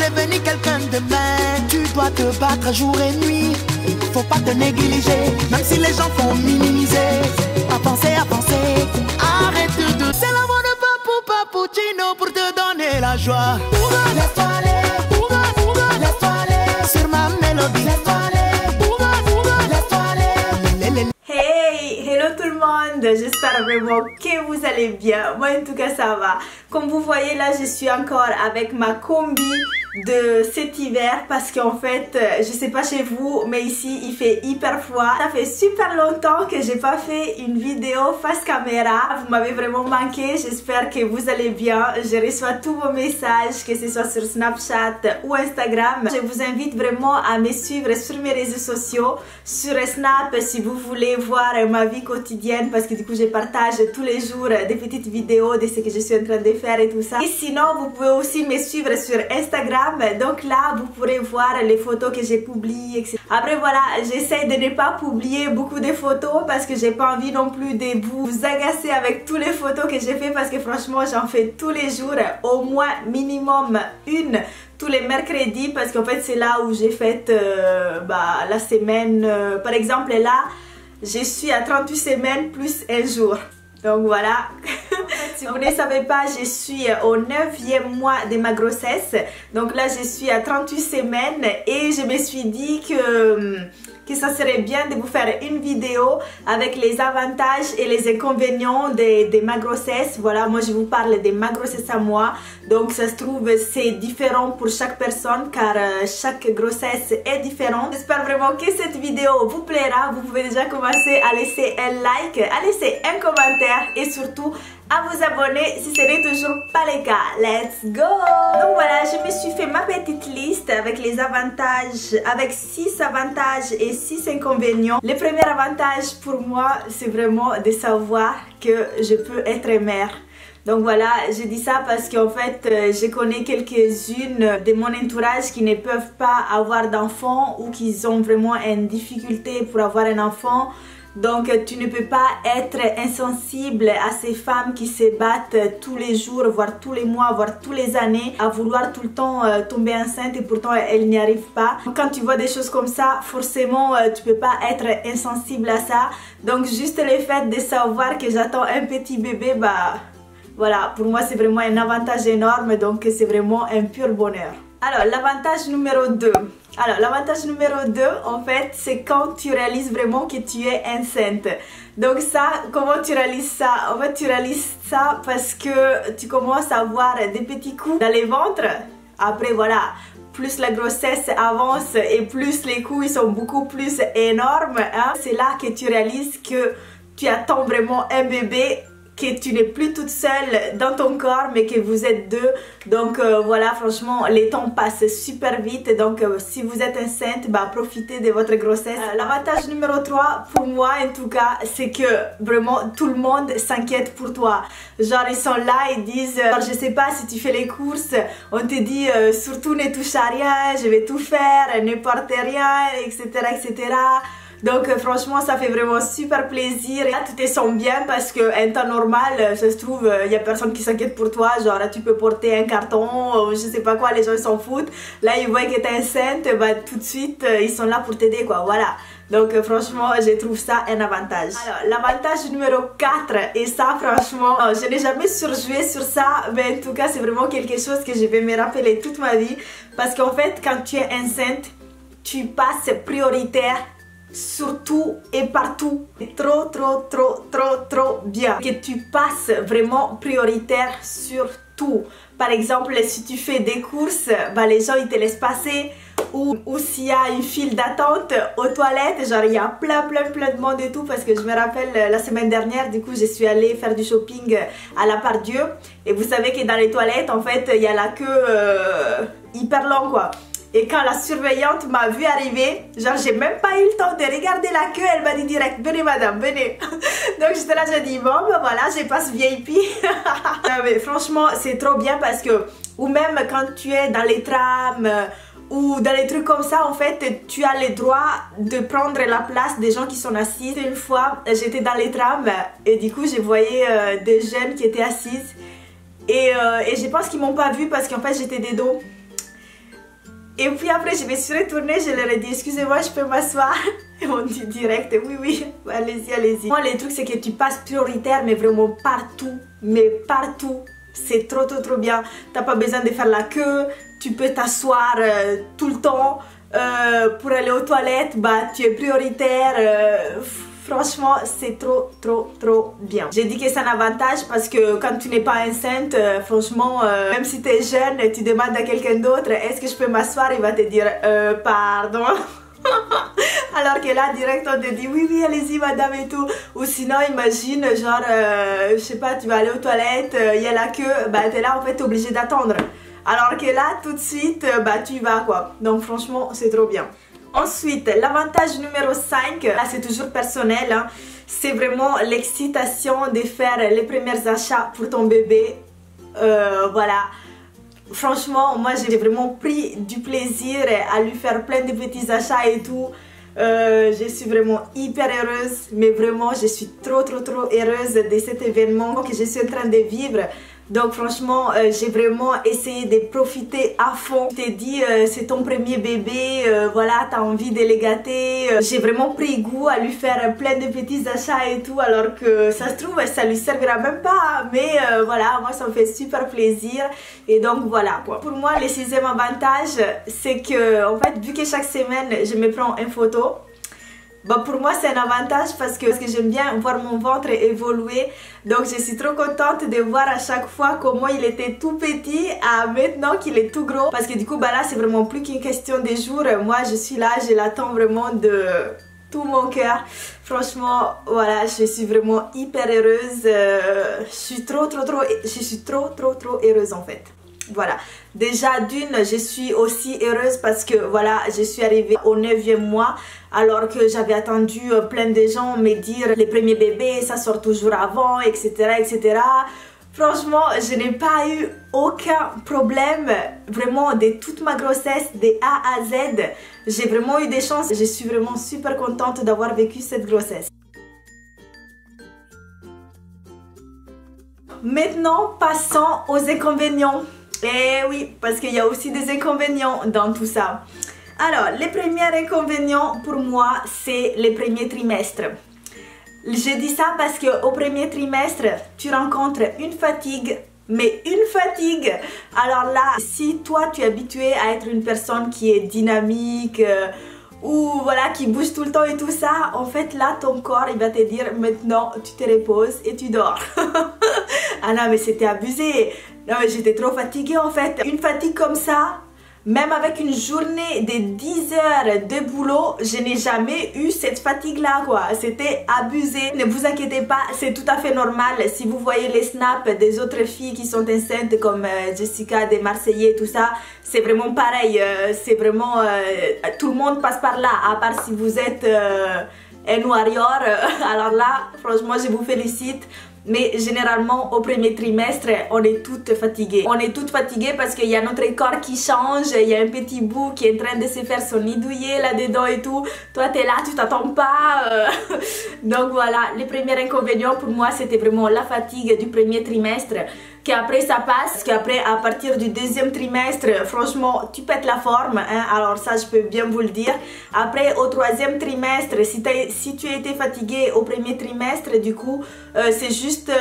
devenir quelqu'un de demain, tu dois te battre jour et nuit. Faut pas te négliger, même si les gens font minimiser. Avancer, avancer, arrête de... C'est la voix de Papou Pappuccino pour te donner la joie. Laisse-toi aller, laisse-toi aller sur ma mélodie. Laisse-toi aller, laisse-toi aller. Hey, hello tout le monde, j'espère vraiment que vous allez bien. Moi en tout cas ça va. Comme vous voyez là, je suis encore avec ma combi de cet hiver parce qu'en fait, je sais pas chez vous, mais ici il fait hyper froid. Ça fait super longtemps que j'ai pas fait une vidéo face caméra. Vous m'avez vraiment manqué, j'espère que vous allez bien. Je reçois tous vos messages, que ce soit sur Snapchat ou Instagram. Je vous invite vraiment à me suivre sur mes réseaux sociaux, sur Snap si vous voulez voir ma vie quotidienne, parce que du coup je partage tous les jours des petites vidéos de ce que je suis en train de faire et tout ça. Et sinon vous pouvez aussi me suivre sur Instagram, donc là vous pourrez voir les photos que j'ai publiées, etc. Après voilà, j'essaie de ne pas publier beaucoup de photos parce que j'ai pas envie non plus de vous agacer avec toutes les photos que j'ai fait, parce que franchement j'en fais tous les jours, au moins minimum une tous les mercredis, parce qu'en fait c'est là où j'ai fait la semaine. Par exemple là je suis à 38 semaines plus un jour. Donc voilà. Si vous ne savez pas, je suis au 9e mois de ma grossesse. Donc là je suis à 38 semaines et je me suis dit que ça serait bien de vous faire une vidéo avec les avantages et les inconvénients de ma grossesse. Voilà, moi je vous parle de ma grossesse à moi. Donc ça se trouve c'est différent pour chaque personne, car chaque grossesse est différente. J'espère vraiment que cette vidéo vous plaira. Vous pouvez déjà commencer à laisser un like, à laisser un commentaire et surtout à vous abonner si ce n'est toujours pas le cas. Let's go! Donc voilà, je me suis fait ma petite liste avec les avantages, avec 6 avantages et 6 inconvénients. Le premier avantage pour moi, c'est vraiment de savoir que je peux être mère. Donc voilà, je dis ça parce qu'en fait, je connais quelques-unes de mon entourage qui ne peuvent pas avoir d'enfants ou qui ont vraiment une difficulté pour avoir un enfant. Donc tu ne peux pas être insensible à ces femmes qui se battent tous les jours, voire tous les mois, voire tous les années, à vouloir tout le temps tomber enceinte et pourtant elles n'y arrivent pas. Quand tu vois des choses comme ça, forcément tu peux pas être insensible à ça. Donc juste le fait de savoir que j'attends un petit bébé, voilà, pour moi c'est vraiment un avantage énorme, donc c'est vraiment un pur bonheur. Alors l'avantage numéro 2. Alors l'avantage numéro 2 en fait, c'est quand tu réalises vraiment que tu es enceinte. Donc ça, comment tu réalises ça? En fait tu réalises ça parce que tu commences à avoir des petits coups dans le ventre. Après voilà, plus la grossesse avance et plus les coups ils sont beaucoup plus énormes, hein. C'est là que tu réalises que tu attends vraiment un bébé, que tu n'es plus toute seule dans ton corps mais que vous êtes deux. Donc voilà, franchement les temps passent super vite. Donc si vous êtes enceinte, profitez de votre grossesse. L'avantage numéro 3 pour moi en tout cas, c'est que vraiment tout le monde s'inquiète pour toi. Genre ils sont là, ils disent je sais pas si tu fais les courses, on te dit surtout ne touche à rien, je vais tout faire, ne porte rien, etc, etc. Donc franchement ça fait vraiment super plaisir. Et là tu te sens bien parce qu'en temps normal, ça se trouve il n'y a personne qui s'inquiète pour toi. Genre tu peux porter un carton, je sais pas quoi, les gens s'en foutent. Là ils voient que tu es enceinte, tout de suite ils sont là pour t'aider quoi, voilà. Donc franchement je trouve ça un avantage. Alors l'avantage numéro 4, et ça franchement je n'ai jamais surjoué sur ça, mais en tout cas c'est vraiment quelque chose que je vais me rappeler toute ma vie. Parce qu'en fait quand tu es enceinte, tu passes prioritaire surtout et partout. Trop bien que tu passes vraiment prioritaire sur tout. Par exemple si tu fais des courses, les gens ils te laissent passer, ou s'il y a une file d'attente aux toilettes, genre il y a plein de monde et tout. Parce que je me rappelle la semaine dernière, du coup je suis allée faire du shopping à la Part-Dieu, et vous savez que dans les toilettes en fait il y a la queue hyper longue quoi. Et quand la surveillante m'a vu arriver, genre j'ai même pas eu le temps de regarder la queue, elle m'a dit direct venez madame, venez. Donc j'étais là, j'ai dit bon voilà, je passe VIP. Mais franchement c'est trop bien parce que, ou même quand tu es dans les trams ou dans les trucs comme ça, en fait tu as le droit de prendre la place des gens qui sont assis. Une fois j'étais dans les trams et du coup je voyais des jeunes qui étaient assises et je pense qu'ils m'ont pas vu parce qu'en fait j'étais des dos. Et puis après je me suis retournée, je leur ai dit excusez-moi, je peux m'asseoir? Ils m'ont dit direct oui oui, allez-y, allez-y. Moi les trucs c'est que tu passes prioritaire mais vraiment partout, mais partout. C'est trop bien, t'as pas besoin de faire la queue, tu peux t'asseoir tout le temps. Pour aller aux toilettes, bah tu es prioritaire. Franchement, c'est trop bien. J'ai dit que c'est un avantage parce que quand tu n'es pas enceinte, franchement, même si tu es jeune, tu demandes à quelqu'un d'autre, est-ce que je peux m'asseoir? Il va te dire, pardon. Alors que là, direct, on te dit, oui, oui, allez-y, madame et tout. Ou sinon, imagine, genre, je sais pas, tu vas aller aux toilettes, il y a la queue, bah t'es là, en fait, t'es obligé d'attendre. Alors que là, tout de suite, bah tu y vas quoi. Donc franchement, c'est trop bien. Ensuite, l'avantage numéro 5, là c'est toujours personnel, hein, c'est vraiment l'excitation de faire les premiers achats pour ton bébé. Voilà. Franchement, moi j'ai vraiment pris du plaisir à lui faire plein de petits achats et tout. Je suis vraiment hyper heureuse, mais vraiment je suis trop heureuse de cet événement que je suis en train de vivre. Donc franchement, j'ai vraiment essayé de profiter à fond. Je t'ai dit, c'est ton premier bébé, voilà, t'as envie de les gâter. J'ai vraiment pris goût à lui faire plein de petits achats et tout, alors que ça se trouve, ça lui servira même pas. Mais voilà, moi ça me fait super plaisir. Et donc voilà quoi. Pour moi, le 6e avantage, c'est que, en fait, vu que chaque semaine, je me prends une photo, bah pour moi c'est un avantage parce que j'aime bien voir mon ventre évoluer. Donc je suis trop contente de voir à chaque fois comment il était tout petit à maintenant qu'il est tout gros. Parce que du coup bah là c'est vraiment plus qu'une question de jours. Moi je suis là, je l'attends vraiment de tout mon cœur. Franchement voilà, je suis vraiment hyper heureuse. Je suis trop heureuse en fait. Voilà, déjà d'une, je suis aussi heureuse parce que voilà, je suis arrivée au 9e mois alors que j'avais attendu plein de gens me dire les premiers bébés ça sort toujours avant, etc. etc. Franchement, je n'ai pas eu aucun problème vraiment de toute ma grossesse, de A à Z. J'ai vraiment eu des chances, je suis vraiment super contente d'avoir vécu cette grossesse. Maintenant, passons aux inconvénients. Eh oui, parce qu'il y a aussi des inconvénients dans tout ça. Alors, les premiers inconvénients pour moi, c'est les premiers trimestres. Je dis ça parce qu'au premier trimestre, tu rencontres une fatigue, mais une fatigue. Alors là, si toi, tu es habitué à être une personne qui est dynamique, ou voilà, qui bouge tout le temps et tout ça, en fait là, ton corps, il va te dire maintenant, tu te reposes et tu dors. Ah non, mais c'était abusé. Non mais j'étais trop fatiguée en fait. Une fatigue comme ça, même avec une journée de 10 heures de boulot, je n'ai jamais eu cette fatigue là quoi. C'était abusé. Ne vous inquiétez pas, c'est tout à fait normal. Si vous voyez les snaps des autres filles qui sont enceintes comme Jessica des Marseillais, tout ça, c'est vraiment pareil. C'est vraiment... tout le monde passe par là, à part si vous êtes un warrior. Alors là, franchement, je vous félicite. Mais généralement au premier trimestre on est toutes fatiguées. On est toutes fatiguées parce qu'il y a notre corps qui change. Il y a un petit bout qui est en train de se faire son idouiller là-dedans et tout. Toi t'es là, tu t'attends pas. Donc voilà, les premiers inconvénients pour moi c'était vraiment la fatigue du premier trimestre. Qu'après ça passe, qu'après à partir du 2e trimestre, franchement tu pètes la forme, hein, alors ça je peux bien vous le dire. Après au 3e trimestre, si tu as été fatigué au premier trimestre, du coup c'est juste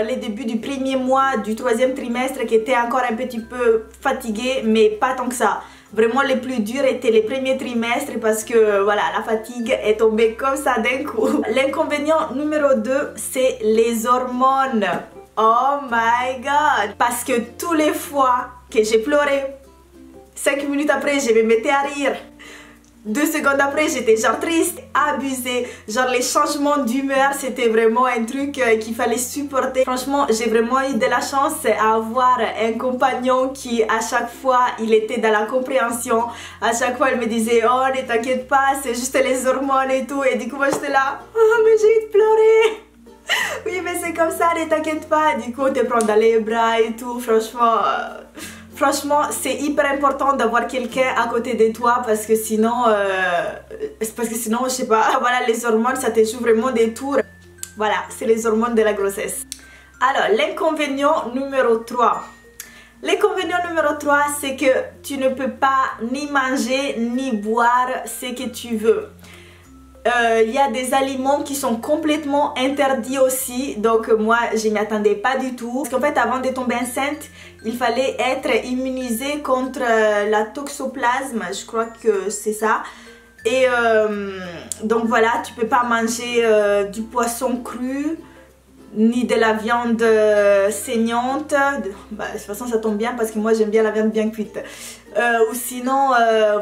les débuts du premier mois du 3e trimestre qui était encore un petit peu fatigué, mais pas tant que ça. Vraiment les plus durs étaient les premiers trimestres parce que voilà, la fatigue est tombée comme ça d'un coup. L'inconvénient numéro 2, c'est les hormones. Oh my god! Parce que tous les fois que j'ai pleuré, 5 minutes après je me mettais à rire. 2 secondes après j'étais genre triste, abusée. Genre les changements d'humeur c'était vraiment un truc qu'il fallait supporter. Franchement j'ai vraiment eu de la chance à avoir un compagnon qui à chaque fois il était dans la compréhension. À chaque fois il me disait oh ne t'inquiète pas c'est juste les hormones et tout. Et du coup moi j'étais là oh mais j'ai eu de pleurer. Oui mais c'est comme ça, ne t'inquiète pas. Du coup on te prend dans les bras et tout. Franchement c'est hyper important d'avoir quelqu'un à côté de toi parce que sinon je sais pas, voilà les hormones ça te joue vraiment des tours. Voilà, c'est les hormones de la grossesse. Alors l'inconvénient numéro 3. L'inconvénient numéro 3, c'est que tu ne peux pas ni manger ni boire ce que tu veux. Il y a des aliments qui sont complètement interdits aussi, donc moi je m'y attendais pas du tout. Parce qu'en fait avant de tomber enceinte, il fallait être immunisé contre la toxoplasme, je crois que c'est ça. Et donc voilà, tu peux pas manger du poisson cru, ni de la viande saignante. Bah, de toute façon ça tombe bien parce que moi j'aime bien la viande bien cuite. Ou sinon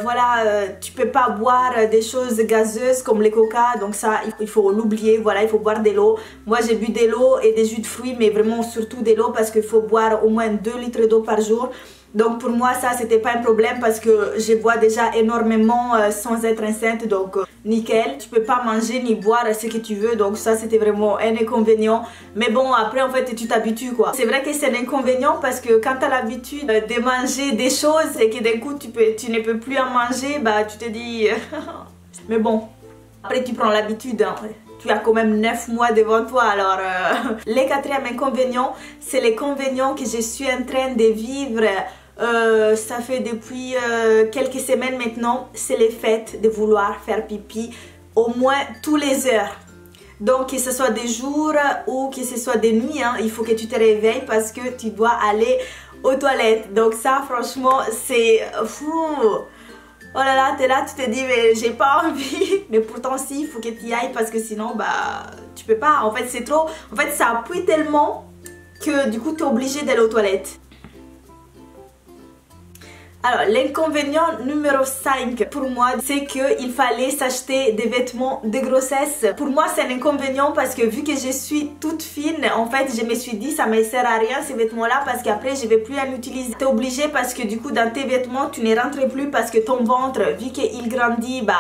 voilà, tu peux pas boire des choses gazeuses comme les coca, donc ça il faut l'oublier. Voilà, il faut boire de l'eau. Moi j'ai bu de l'eau et des jus de fruits, mais vraiment surtout de l'eau parce qu'il faut boire au moins 2 litres d'eau par jour. Donc pour moi ça c'était pas un problème parce que je bois déjà énormément sans être enceinte, donc nickel. Tu peux pas manger ni boire ce que tu veux, donc ça c'était vraiment un inconvénient. Mais bon, après en fait tu t'habitues quoi. C'est vrai que c'est un inconvénient parce que quand tu as l'habitude de manger des choses et que d'un coup tu ne peux plus en manger, bah tu te dis mais bon, après tu prends l'habitude hein. Tu as quand même 9 mois devant toi, alors le 4e inconvénient, c'est l'inconvénient que je suis en train de vivre. Ça fait depuis quelques semaines maintenant, c'est le fait de vouloir faire pipi au moins tous les heures. Donc que ce soit des jours ou que ce soit des nuits, hein, il faut que tu te réveilles parce que tu dois aller aux toilettes. Donc ça franchement c'est fou. Oh là là, t'es là, tu te dis mais j'ai pas envie. Mais pourtant si, il faut que tu y ailles parce que sinon bah tu peux pas. En fait c'est trop, en fait ça appuie tellement que du coup tu es obligé d'aller aux toilettes. Alors l'inconvénient numéro 5 pour moi, c'est qu'il fallait s'acheter des vêtements de grossesse. Pour moi c'est un inconvénient parce que vu que je suis toute fine, en fait je me suis dit ça me sert à rien ces vêtements là parce qu'après je vais plus en utiliser. Tu es obligé parce que du coup dans tes vêtements tu ne rentres plus parce que ton ventre, vu qu'il grandit, bah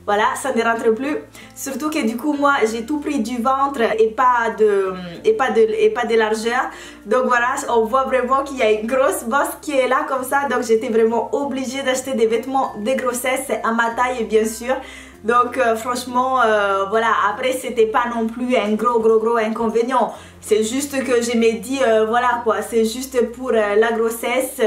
voilà, ça ne rentre plus. Surtout que du coup moi j'ai tout pris du ventre et pas de largeur. Donc voilà, on voit vraiment qu'il y a une grosse bosse qui est là comme ça. Donc j'étais vraiment obligée d'acheter des vêtements de grossesse à ma taille bien sûr. Donc franchement voilà, après c'était pas non plus un gros inconvénient. C'est juste que je me dis voilà quoi, c'est juste pour la grossesse.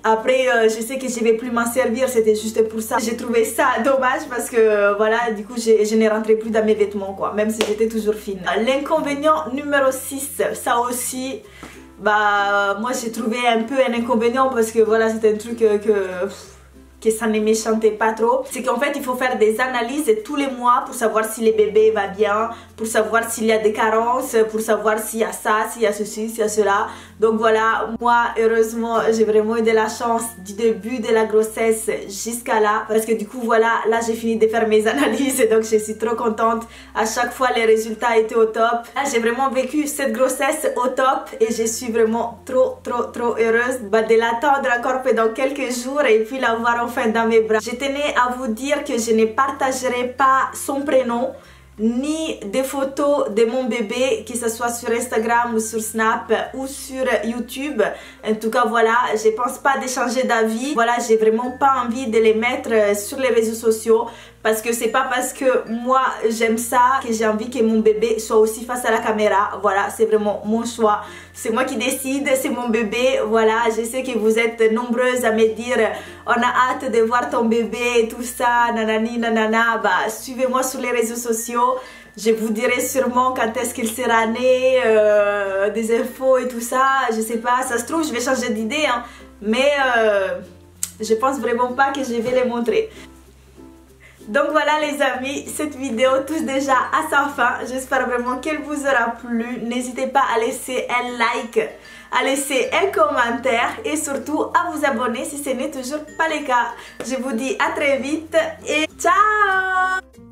Après je sais que je vais plus m'en servir, c'était juste pour ça. J'ai trouvé ça dommage parce que voilà, du coup je ne rentrais plus dans mes vêtements quoi, même si j'étais toujours fine. L'inconvénient numéro 6, ça aussi bah moi j'ai trouvé un peu un inconvénient parce que voilà, c'est un truc que ça ne m'enchantait pas trop. C'est qu'en fait il faut faire des analyses tous les mois pour savoir si le bébé va bien, pour savoir s'il y a des carences, pour savoir s'il y a ça, s'il y a ceci, s'il y a cela. Donc voilà, moi heureusement j'ai vraiment eu de la chance du début de la grossesse jusqu'à là, parce que du coup voilà, là j'ai fini de faire mes analyses, donc je suis trop contente. À chaque fois les résultats étaient au top. Là j'ai vraiment vécu cette grossesse au top et je suis vraiment trop heureuse de l'attendre encore pendant quelques jours et puis l'avoir enfin dans mes bras. Je tenais à vous dire que je ne partagerai pas son prénom ni des photos de mon bébé, que ce soit sur Instagram ou sur Snap ou sur YouTube. En tout cas voilà, je pense pas d'échanger d'avis. Voilà, j'ai vraiment pas envie de les mettre sur les réseaux sociaux parce que c'est pas parce que moi j'aime ça que j'ai envie que mon bébé soit aussi face à la caméra. Voilà, c'est vraiment mon choix, c'est moi qui décide, c'est mon bébé. Voilà, je sais que vous êtes nombreuses à me dire on a hâte de voir ton bébé et tout ça, nanani nanana. Bah suivez-moi sur les réseaux sociaux, je vous dirai sûrement quand est-ce qu'il sera né, des infos et tout ça. Je sais pas, ça se trouve je vais changer d'idée hein, mais je pense vraiment pas que je vais les montrer. Donc voilà les amis, cette vidéo touche déjà à sa fin. J'espère vraiment qu'elle vous aura plu. N'hésitez pas à laisser un like, à laisser un commentaire et surtout à vous abonner si ce n'est toujours pas le cas. Je vous dis à très vite et ciao!